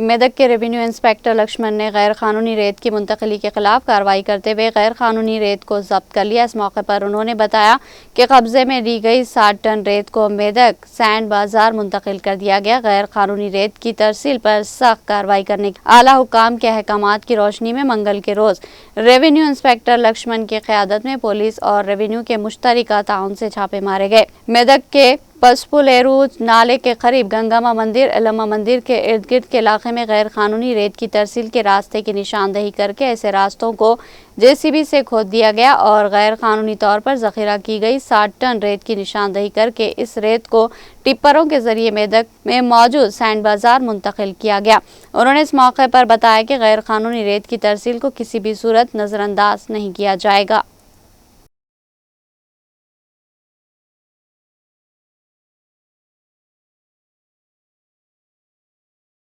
मेदक के revenue inspector Lakshman ने गैर कानूनी रेत की मुंतकिली के खिलाफ कार्रवाई करते हुए गैर कानूनी रेत को जब्त कर लिया। इस मौके पर उन्होंने बताया कि कब्जे में ली गई 60 टन रेत को मेदक सैंड बाजार मुंतकिल कर दिया गया। गैर कानूनी रेत की तरसील पर सख्त कार्रवाई करने के आला हुकाम के अहकामात की रोशनी में मंगल के रोज रेवेन्यू इंस्पेक्टर लक्ष्मण की क़यादत में पुलिस और रेवेन्यू के मुश्तरका ताउन से छापे मारे गए। मेदक के पसपुलेरू नाले के करीब गंगामा मंदिर, एलम्मा मंदिर के इर्द गिर्द के इलाके में गैर कानूनी रेत की तरसील के रास्ते की निशानदही करके ऐसे रास्तों को जेसीबी से खोद दिया गया और गैर कानूनी तौर पर जखीरा की गई 60 टन रेत की निशानदही करके इस रेत को टिप्परों के जरिए मेदक में मौजूद सैंड बाजार मुंतकिल किया गया। उन्होंने इस मौके पर बताया कि गैर कानूनी रेत की तरसील को किसी भी सूरत नजरअंदाज नहीं किया जाएगा।